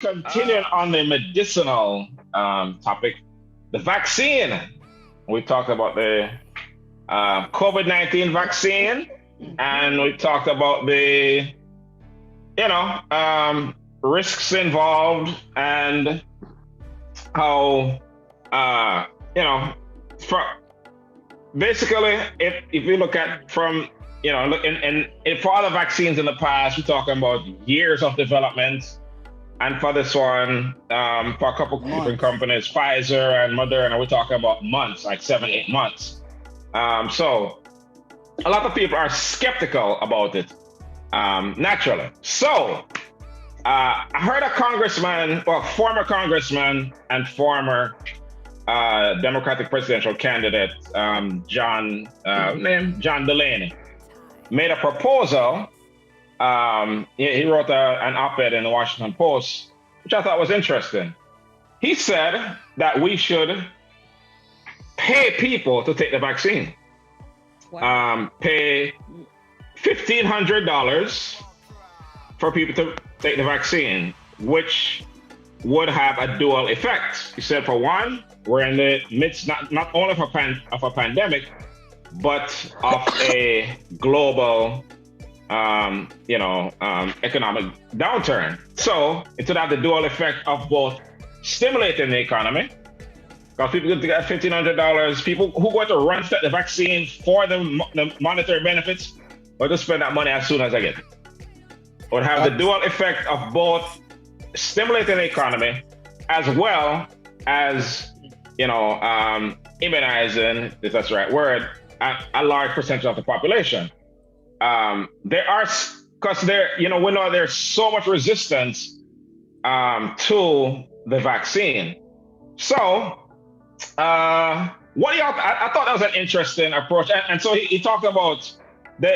Continuing on the medicinal topic, the vaccine. We talked about the COVID-19 vaccine, and we talked about the risks involved and how for basically if you look at from look in for other vaccines in the past, we're talking about years of development. And for this one, for a couple different companies, Pfizer and Moderna, we're talking about months, like 7, 8 months. So a lot of people are skeptical about it, naturally. So I heard a congressman, well, former congressman and former Democratic presidential candidate, John Delaney, made a proposal. He wrote an op-ed in the Washington Post, which I thought was interesting. He said that we should pay people to take the vaccine. Wow. Pay $1,500 for people to take the vaccine, which would have a dual effect. He said, for one, we're in the midst not only of a pandemic, but of a global economic downturn. So it would have the dual effect of both stimulating the economy, because people get to get $1,500. People who go to run to the vaccine for the monetary benefits, or to spend that money as soon as I get it. It would have the dual effect of both stimulating the economy as well as immunizing, if that's the right word, a large percentage of the population. Because we know there's so much resistance to the vaccine. So, what do y'all? I thought that was an interesting approach, and so he talked about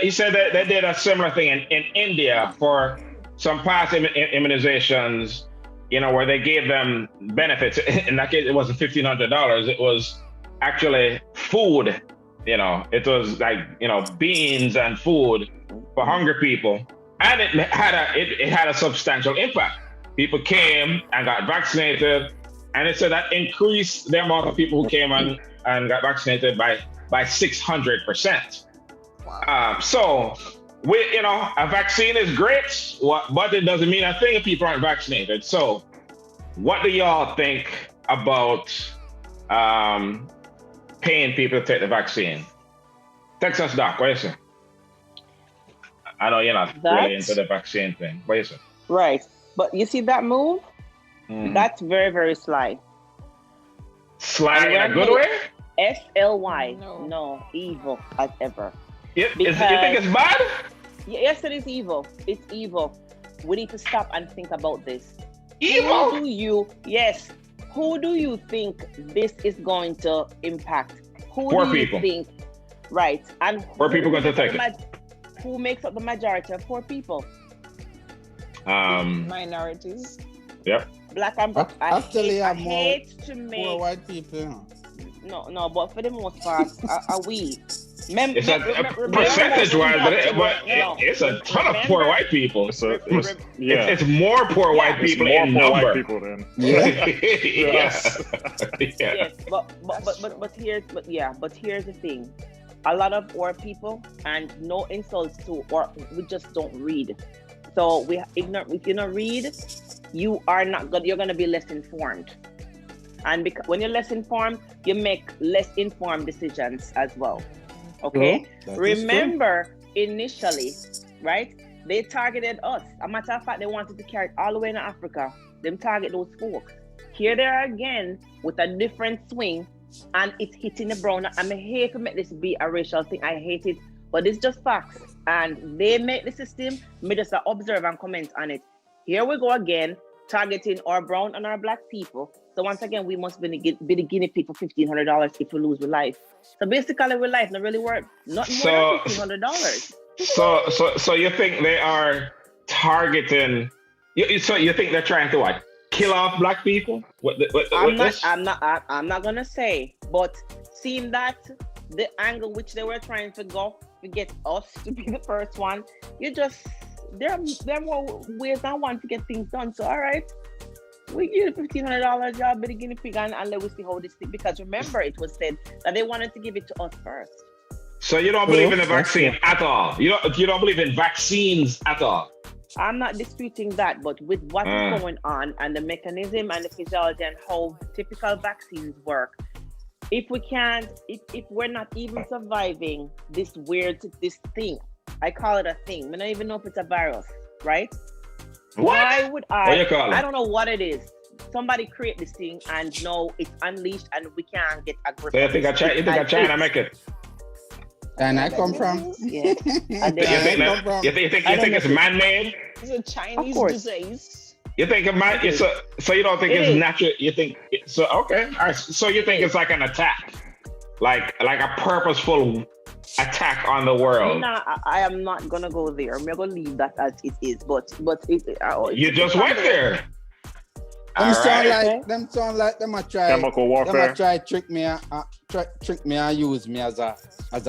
he said that they did a similar thing in India for some past immunizations, where they gave them benefits. In that case, it wasn't $1,500; it was actually food. It was like beans and food for hungry people, and it had a substantial impact. People came and got vaccinated, and it said that increased the amount of people who came and got vaccinated by 600%. Wow. So a vaccine is great, but it doesn't mean a thing if people aren't vaccinated. So, what do y'all think about paying people to take the vaccine? Texas Doc, what do you say? I know you're not really into the vaccine thing. What do you say? Right. But you see that move? Mm. That's very, very sly. Sly in a good way? SLY. No, evil as ever. You think it's bad? Yes, it is evil. It's evil. We need to stop and think about this. Evil? Who do you think this is going to impact? Poor people. Think? Right. And poor people going to take it? Who makes up the majority of poor people? Minorities. Yep. Black and brown. I hate to make poor white people. No, but for the most part, are we? It's a percentage-wise, but it's a ton of poor white people. It's more poor white people in number. Yes. But here's the thing. A lot of our people, and no insults to, or we just don't read. So if you don't read, you're gonna be less informed. And because when you're less informed, you make less informed decisions as well. Okay? Remember, initially, right? They targeted us. A matter of fact, they wanted to carry it all the way in Africa. Them target those folks. Here they are again with a different swing, and it's hitting the brown. I hate to make this be a racial thing. I hate it, but it's just facts. And they make the system. Me just observe and comment on it. Here we go again, targeting our brown and our black people. So once again, we must be the guinea pig for $1,500 if we lose with life. So basically, with life not really worth not more than $1,500. So you think they are targeting? So you think they're trying to what? Kill off black people? I'm not gonna say, but seeing that the angle which they were trying to go to get us to be the first one, there are more ways than one to get things done. So all right, We give $1,500 job with the guinea pig and let us see how this thing. Because remember, it was said that they wanted to give it to us first. So you don't believe in the vaccine at all? You don't believe in vaccines at all? I'm not disputing that, but with what is going on and the mechanism and the physiology and how typical vaccines work, if we're not even surviving this thing, I call it a thing. I don't even know if it's a virus, right? What? Why would I? What do you call it? I don't know what it is. Somebody create this thing and now it's unleashed and we can't get aggressive. So you think China make it? And I come from. Yeah. And You think it's man-made? It's a Chinese disease. You think so you don't think it's natural? You think so? Okay, all right. So you think it's like an attack, like a purposeful attack on the world? No, I am not gonna go there. I'm gonna leave that as it is. But you just went there. Them sound like them a try chemical warfare. Them a try trick me and use me as a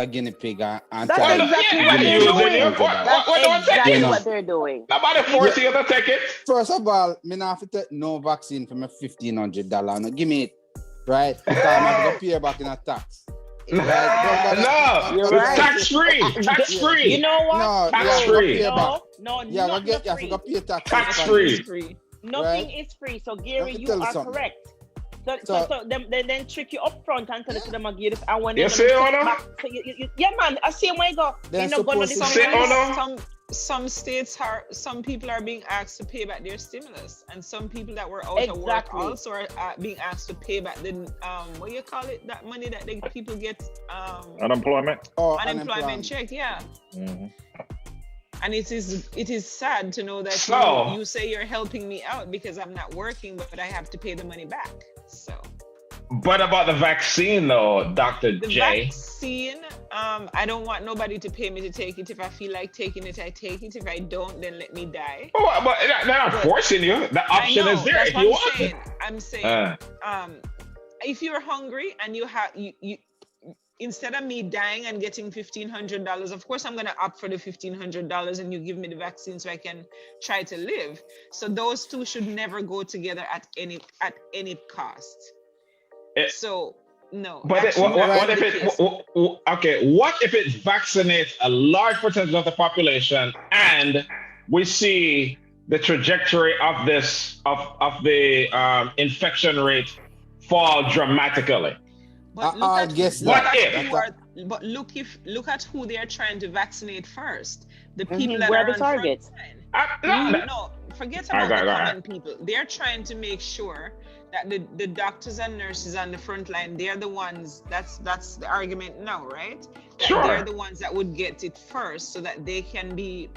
guinea pig and that's try exactly what they're doing. That's exactly what they're doing. Nobody force you to take it. First of all, me not have to take no vaccine for my $1,500. No, give me it, right? Because I'm going to pay back in a tax. Right? No, you're it's right. tax-free. You know what? No, tax-free. No, yeah, not you have free. to pay tax. Tax-free. Nothing is free. So Gary, you are correct. So then trick you up front and tell us them again. And when you say back, so yeah, man. I see where you go. Then some states some people are being asked to pay back their stimulus, and some people that were out of work also are being asked to pay back the what do you call it? That money that the people get unemployment. Unemployment check, yeah. Mm-hmm. And it is sad to know that you say you're helping me out because I'm not working, but I have to pay the money back. So. But about the vaccine, though, Dr. J. The vaccine, I don't want nobody to pay me to take it. If I feel like taking it, I take it. If I don't, then let me die. Oh, but they're not forcing you. The option is there if you want. I'm saying, if you're hungry and you have you instead of me dying and getting $1,500, of course I'm gonna opt for the $1,500 and you give me the vaccine so I can try to live. So those two should never go together at any cost. So no. But what if it vaccinates a large percentage of the population and we see the trajectory of the infection rate fall dramatically? But look at who they are trying to vaccinate first. The people that are the targets. No, forget about the common people. They're trying to make sure that the doctors and nurses on the front line, they're the ones, that's the argument now, right? Sure. They're the ones that would get it first so that they can be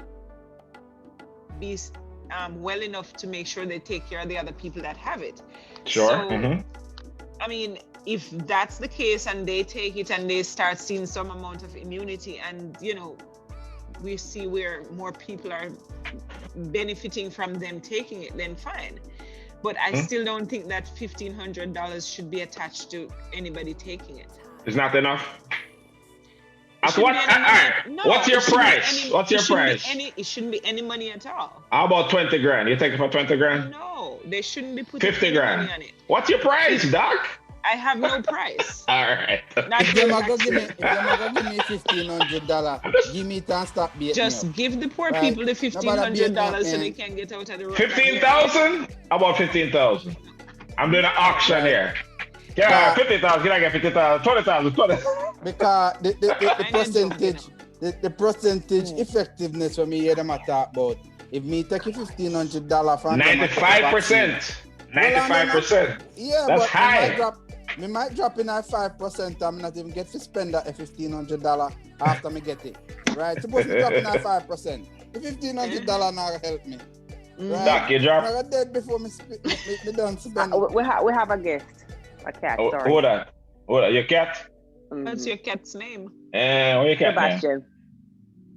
well enough to make sure they take care of the other people that have it. Sure. So, I mean, if that's the case and they take it and they start seeing some amount of immunity and, we see where more people are benefiting from them taking it, then fine. But I still don't think that $1,500 should be attached to anybody taking it. Is not enough? What's your price? It shouldn't be any money at all. How about 20 grand? You take it for 20 grand? No, they shouldn't be putting 50 any grand. money on it. What's your price, Doc? I have no price. All right. If you're not going to give me $1,500, give me it and stop beating Just give the poor people the $1,500 so they can get out of the road. 15,000? How about 15,000? I'm doing an auction here. Yeah, 50,000. Can I get 50,000? 20,000. 20. Because the percentage effectiveness for me here them I talk about. If me take $1,500 from 95%. 95%. Yeah, that's but high. Me might drop in at 5%. I'm not even get to spend that $1,500 after me get it. Right? Suppose me drop in at 5%. The $1,500 not help me. Right? Doc, you drop. I'm dead before me done spend. We have a guest. A cat. Sorry. Hold on. Your cat? What's your cat's name? What your cat Sebastian. name?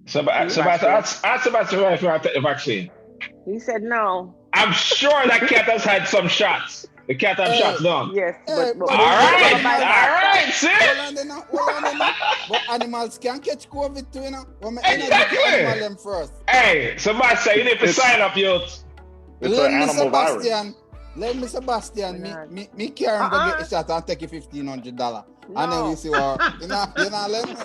Sebastian. Ask Sebastian if you want to take the vaccine. He said no. I'm sure that cat has had some shots. The cat has shots done. Yes. But all right, see? But animals can catch COVID too, Exactly. Animal them first. Hey, somebody say you need to sign up, youth. It's an animal virus. Let me Sebastian, me Karen go get the shot and take you $1,500. And then we see what you know let me.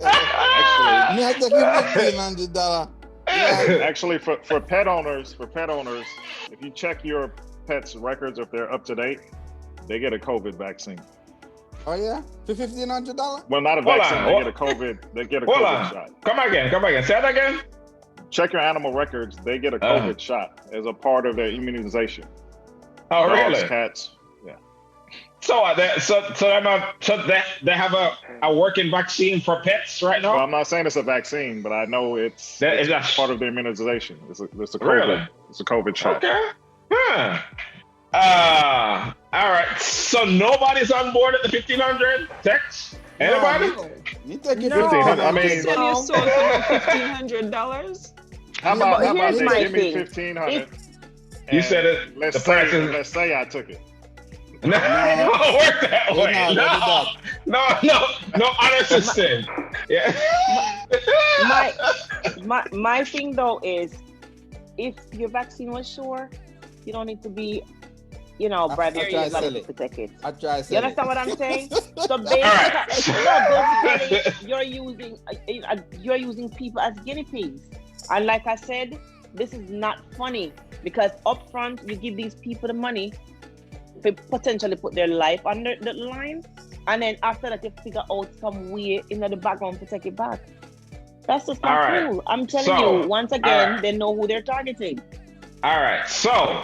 Actually, Me I take you $1,500. Yeah. actually, for pet owners, if you check your pet's records, if they're up to date, they get a COVID vaccine. Oh yeah, for $1,500. Well, not a Hold vaccine. on, They get a Hold COVID on. shot. Come again. Say that again. Check your animal records. They get a COVID shot as a part of their immunization. Oh, Dogs, really? Cats. Yeah. So they have a working vaccine for pets right now? Well, I'm not saying it's a vaccine, but I know it's part of the immunization. It's a COVID. Really? It's a COVID shot. Okay. Huh. All right. So nobody's on board at the 1,500 text? Anybody? Me take you No. $1,500. I mean, You said you sold for $1,500 how about here's they my give me thing. $1,500? You said it. Let's say I took it. No, it don't work that way. No, honor system. Yeah. My thing though is, if your vaccine was sure, you don't need to be, bribing people to protect it. I try to You understand what I'm saying? So basically, you're using people as guinea pigs. And like I said, this is not funny, because up front you give these people the money to potentially put their life under the line, and then after that you figure out some way in the background to take it back. That's just not cool. I'm telling you, once again, they know who they're targeting. All right. So,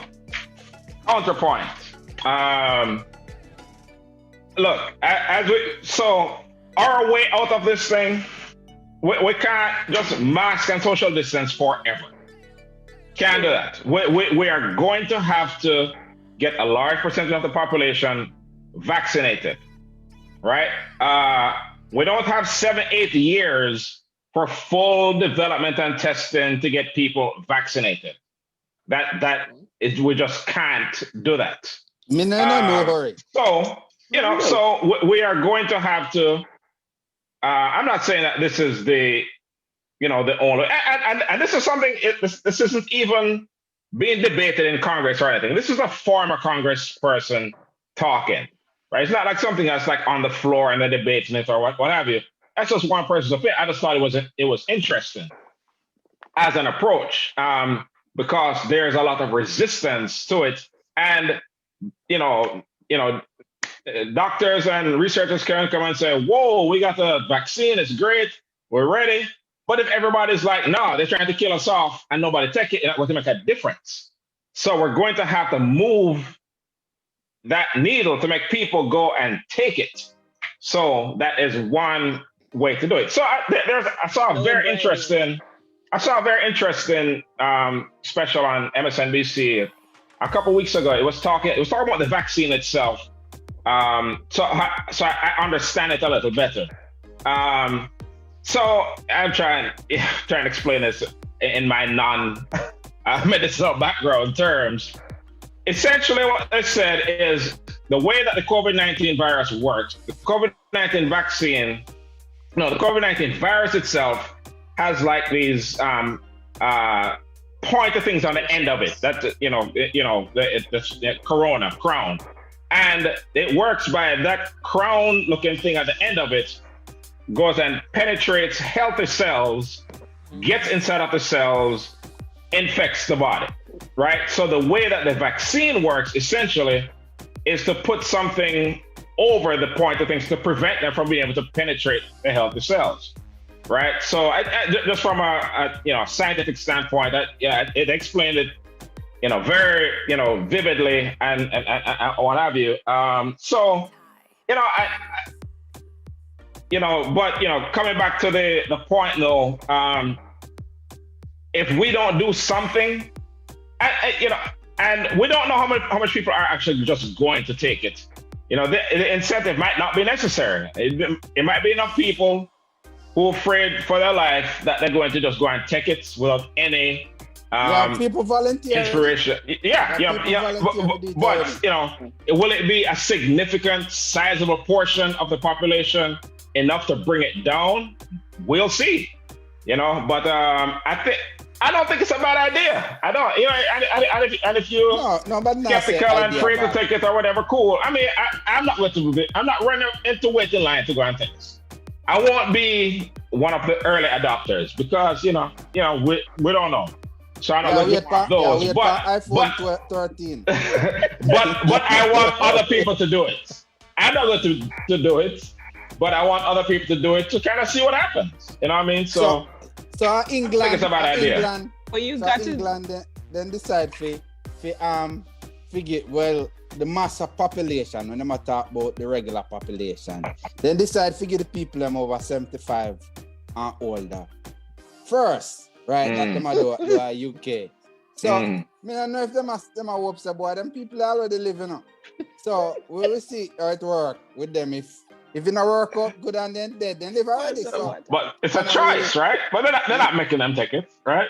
counterpoint. Look, our way out of this thing, we can't just mask and social distance forever. Can't do that. We are going to have to get a large percentage of the population vaccinated, right? We don't have 7-8 years for full development and testing to get people vaccinated. We just can't do that. No hurry. So, we are going to have to, I'm not saying that this is the only, and this is something, this isn't even being debated in Congress or anything. This is a former Congress person talking, right? It's not like something that's like on the floor and they're debating it or what have you. That's just one person's opinion. I just thought it was interesting as an approach, because there's a lot of resistance to it. And, doctors and researchers can come and say, whoa, we got the vaccine, it's great, we're ready. But if everybody's like, no, they're trying to kill us off and nobody take it, it's going to make a difference. So we're going to have to move that needle to make people go and take it. So that is one way to do it. So I saw a very interesting special on MSNBC a couple weeks ago. It was talking about the vaccine itself. So I understand it a little better. So I'm trying to explain this in my non-medicinal background terms. Essentially, what they said is the way that the COVID-19 virus works. The COVID-19 virus itself has like these pointer things on the end of it. That the corona crown, and it works by that crown-looking thing at the end of it. Goes and penetrates healthy cells, gets inside of the cells, infects the body, right? So the way that the vaccine works essentially is to put something over the point of things to prevent them from being able to penetrate the healthy cells, right? So I just from a scientific standpoint, it explained it, very vividly and what have you. Coming back to the point though, if we don't do something, and we don't know how much people are actually just going to take it. The incentive might not be necessary. It might be enough people who are afraid for their life that they're going to just go and take it without any people volunteer. Inspiration. But will it be a significant, sizable portion of the population enough to bring it down? We'll see. But I I don't think it's a bad idea. I don't. You know, and if you no, but not say skeptical and idea, afraid to man. take it or whatever, cool. I mean, I'm not going to. I'm not running into waiting line to go and take this. I won't be one of the early adopters because we don't know. So I'm not going to do those. But iPhone 13. but I want other people to do it. I'm not going to do it, but I want other people to do it to kind of see what happens. You know what I mean? So England, I think it's a bad idea. England, But you so got to. England then decide for figure the mass of population when they talk about the regular population. Then decide figure the people them over 75 and older first, right? Not them do UK. So I don't know if them are hopes about them people are already living up. So we will see how it work with them if it don't work out good and then dead, then live already. So. But it's a choice, right? But they're not making them take it, right?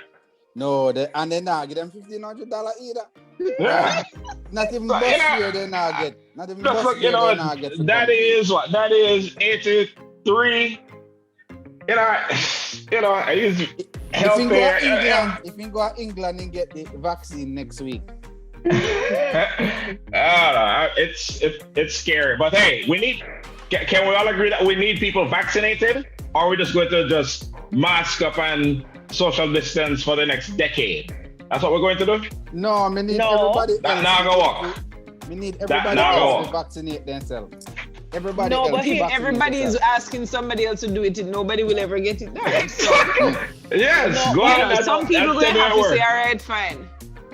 No, and they not give them $1,500 either. Yeah. Not even So, bus fare they not get. Not even Just bus look, fare they not get. that is 83. I use healthcare. If you go to England and get the vaccine next week. I don't know. It's scary, but hey, can we all agree that we need people vaccinated, or are we just going to just mask up and social distance for the next decade? That's what we're going to do? No, I need everybody. That not gonna work. We need everybody else to vaccinate themselves. Everybody. No, else but to everybody is themselves. asking somebody else to do it. Nobody will ever get it done. So, Yes, go ahead. some people will have to say, all right, fine.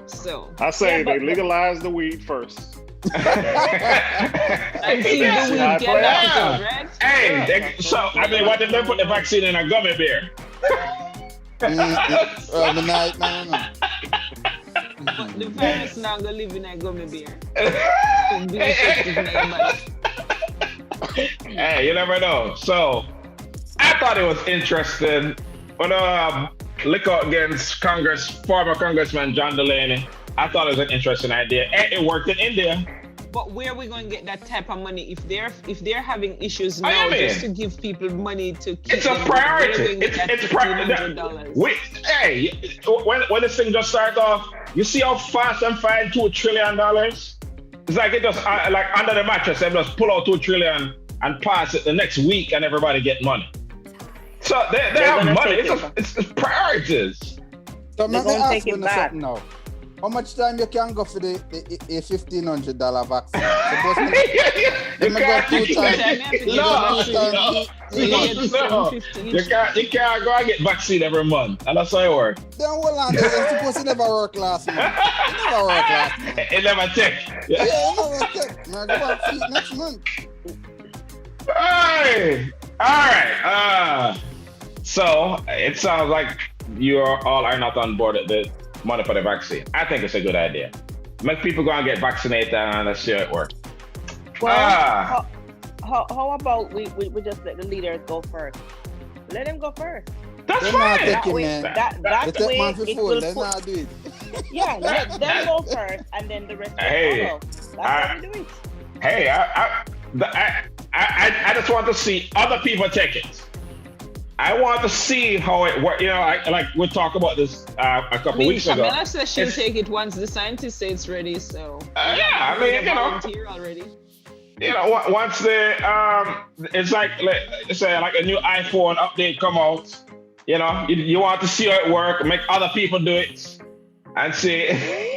So I say they legalize the weed first. and see the weed get knocked out, right? Hey, what if they put the vaccine in a gummy bear? No. But the virus now gonna live in a gummy bear. It'll be effective in your body. Hey, you never know. So I thought it was interesting when look out against former Congressman John Delaney. I thought it was an interesting idea. And it worked in India. But where are we going to get that type of money if they're having issues now just to give people money to keep it's a priority. It's $1,500. Hey, when this thing just started off, you see how fast I'm finding $2 trillion? It's like it just like under the mattress, they just pull out $2 trillion and pass it the next week and everybody get money. So they have money. It's priorities. So let me ask you something now. How much time you can go for the $1,500 vaccine? You can't go and get vaccine every month, and that's how it works. Then hold on, it's supposed to never work last month. It never take. Yeah, it never take. Now go back to next month. Hey, all right. So it sounds like you all are not on board with the money for the vaccine. I think it's a good idea. Make people go and get vaccinated and let's see how it works. Well, how about we just let the leaders go first? Let them go first. That's fine. That way it will Let's put, not do it. yeah, let them go first and then the rest will follow. That's how we do it. Hey, I just want to see other people take it. I want to see how it works. Like we talked about this a couple weeks ago. Camilla says she'll take it once the scientists say it's ready. So volunteer already. Once it's like let's say like a new iPhone update come out. You want to see how it works, make other people do it, and see.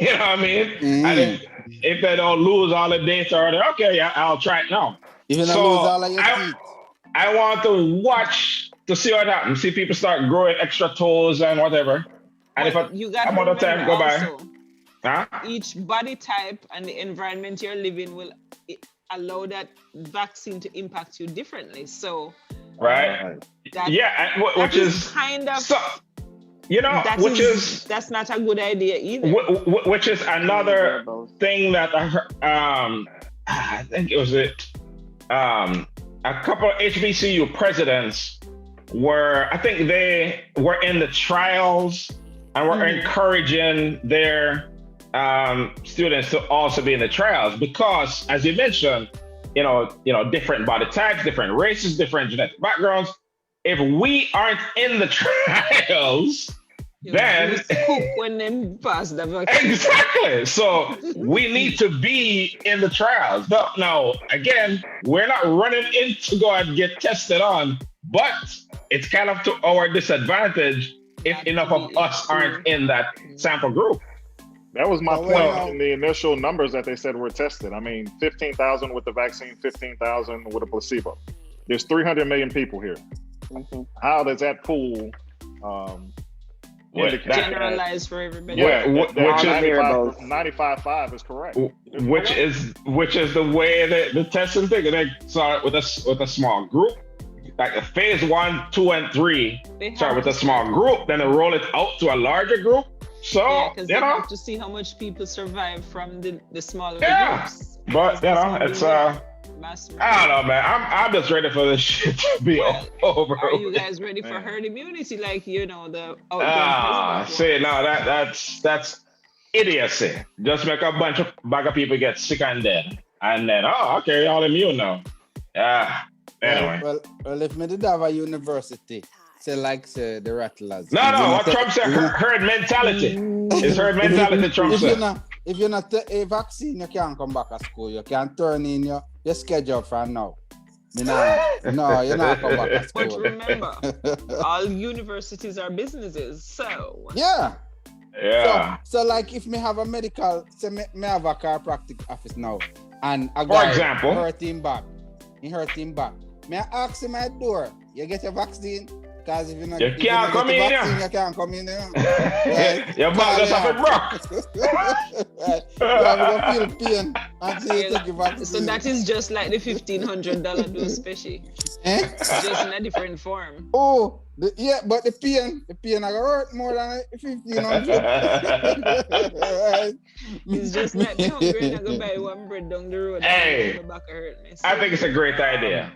You know what I mean? And if they don't lose all the data, I'll try it now. Even though lose all of your teeth. I want to watch to see what happens. See people start growing extra toes and whatever. And but you got amount of time go by. Each body type and the environment you're living will allow that vaccine to impact you differently. So right. Which is kind of that's not a good idea either. Which is another thing that I heard. I think it was a couple of HBCU presidents they were in the trials and were encouraging their students to also be in the trials because, as you mentioned, different body types, different races, different genetic backgrounds. If we aren't in the trials, then cook when them pass the vaccine. exactly. So we need to be in the trials. Now, again, we're not running in to go and get tested on, but it's kind of to our disadvantage if enough of us aren't in that sample group. That was my point in the initial numbers that they said were tested. I mean, 15,000 with the vaccine, 15,000 with a placebo. There's 300 million people here. Mm-hmm. How does that pool generalize for everybody? Yeah, which is 95.5 is correct. Which is the way that the testing thing. And they start with a small group. Like the phase 1, 2, and 3 start with a small group, then they roll it out to a larger group. So because they have to see how much people survive from the smaller groups. But it's I don't know, man. I'm just ready for this shit to be over. Are you guys ready for herd immunity? Like the that's idiocy. Just make a bag of people get sick and dead, and then okay, all immune now. Yeah. Anyway. Well, if me did have a university, say the rattlers. No, what Trump said, herd mentality. It's herd mentality, Trump said. If you're not a vaccine, you can't come back to school. You can't turn in your schedule from now. No, you're not come back to school. But remember, all universities are businesses, so. Yeah. So like if me have a medical, say me have a chiropractic office now, and a guy, for example, hurt him back. May I ask him at door, you get your vaccine? Because if you not you can't come in here. You can't come in here. Right? Your back just have it broke. Right. You have to feel pain until you take your vaccine. So that is just like the $1,500 dose special. Just in a different form. Oh, but the pain I got hurt more than $1,500. Right. It's just like me hungry and I go buy one bread down the road. Hey, and my back hurt me. I think it's a great idea.